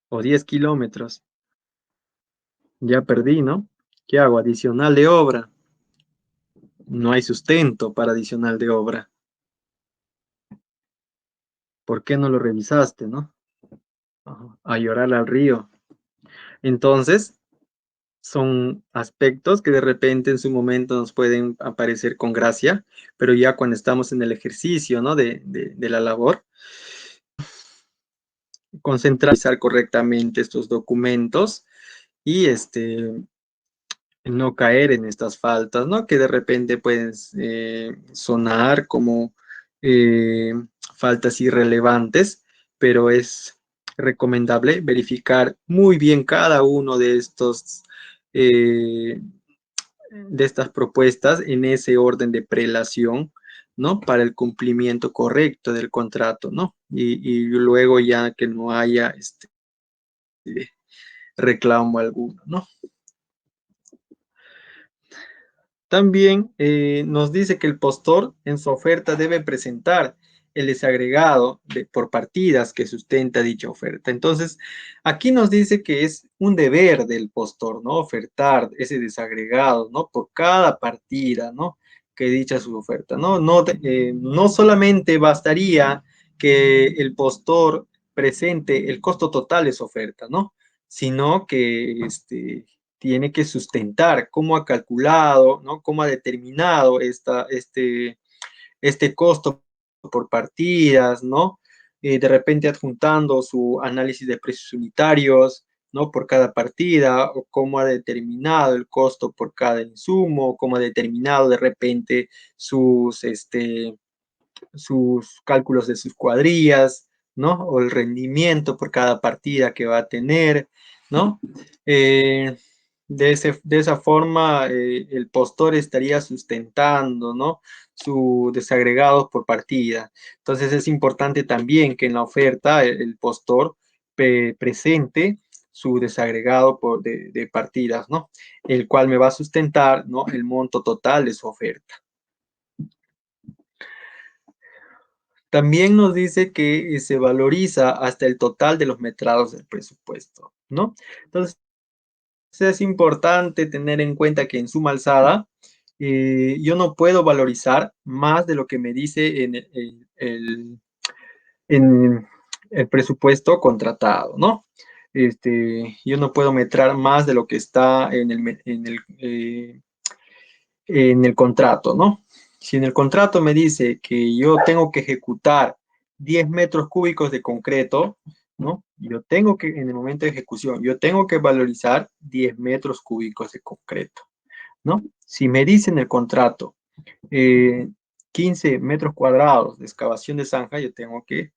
o 10 kilómetros. Ya perdí, ¿no? ¿Qué hago? Adicional de obra. No hay sustento para adicional de obra. ¿Por qué no lo revisaste, no? A llorar al río. Entonces, son aspectos que de repente en su momento nos pueden aparecer con gracia, pero ya cuando estamos en el ejercicio, ¿no? de la labor, concentrarse correctamente estos documentos y no caer en estas faltas, ¿no? Que de repente pueden sonar como eh, faltas irrelevantes, pero es recomendable verificar muy bien cada uno de estos de estas propuestas en ese orden de prelación, ¿no? Para el cumplimiento correcto del contrato, ¿no? Y luego ya que no haya reclamo alguno, ¿no? También nos dice que el postor en su oferta debe presentar el desagregado por partidas que sustenta dicha oferta. Entonces, aquí nos dice que es un deber del postor, ¿no? Ofertar ese desagregado, ¿no? Por cada partida, ¿no? Que dicha su oferta, ¿no? No solamente bastaría que el postor presente el costo total de su oferta, ¿no? Sino que tiene que sustentar cómo ha calculado, ¿no? Cómo ha determinado este costo por partidas, ¿no? De repente adjuntando su análisis de precios unitarios, ¿no? Por cada partida, o cómo ha determinado el costo por cada insumo, cómo ha determinado de repente sus cálculos de sus cuadrillas, ¿no? O el rendimiento por cada partida que va a tener, ¿no? De esa forma, el postor estaría sustentando, ¿no? Su desagregado por partida. Entonces es importante también que en la oferta el postor presente su desagregado de partidas, ¿no? El cual me va a sustentar, ¿no? El monto total de su oferta. También nos dice que se valoriza hasta el total de los metrados del presupuesto, ¿no? Entonces, es importante tener en cuenta que en suma alzada, yo no puedo valorizar más de lo que me dice en el presupuesto contratado, ¿no? Yo no puedo metrar más de lo que está en el contrato, ¿no? Si en el contrato me dice que yo tengo que ejecutar 10 metros cúbicos de concreto, ¿no? Yo tengo que, en el momento de ejecución, yo tengo que valorizar 10 metros cúbicos de concreto, ¿no? Si me dice en el contrato 15 metros cuadrados de excavación de zanja, yo tengo que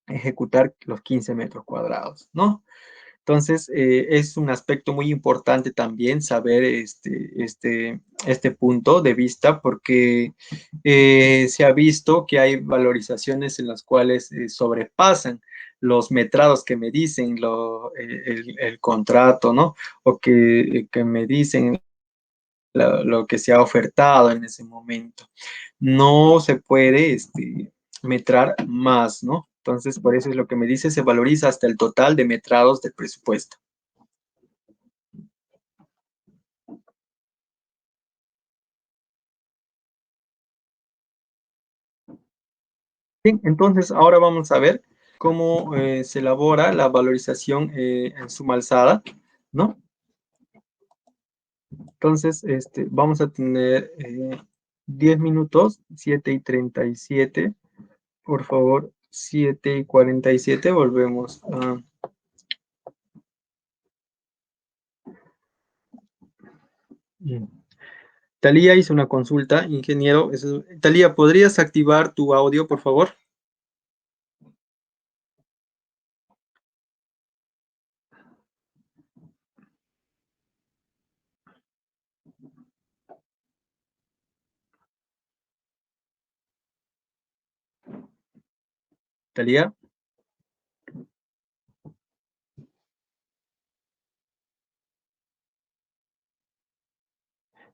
ejecutar los 15 metros cuadrados, ¿no? Entonces, es un aspecto muy importante también saber este punto de vista porque se ha visto que hay valorizaciones en las cuales sobrepasan los metrados que me dicen el contrato, ¿no? O que me dicen lo que se ha ofertado en ese momento. No se puede metrar más, ¿no? Entonces, por eso es lo que me dice, se valoriza hasta el total de metrados del presupuesto. Bien, entonces ahora vamos a ver cómo se elabora la valorización en suma alzada, ¿no? Entonces, vamos a tener 10 minutos, 7:37. Por favor, 7:47. Volvemos a... Bien. Talía hizo una consulta, ingeniero. Talía, ¿podrías activar tu audio, por favor? Talía.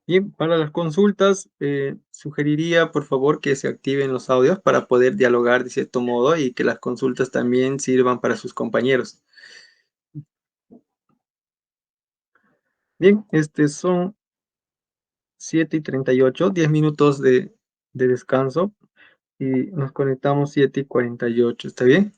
Bien, para las consultas, sugeriría, por favor, que se activen los audios para poder dialogar de cierto modo y que las consultas también sirvan para sus compañeros. Bien, son 7:38, 10 minutos de descanso y nos conectamos 7:48. ¿Está bien?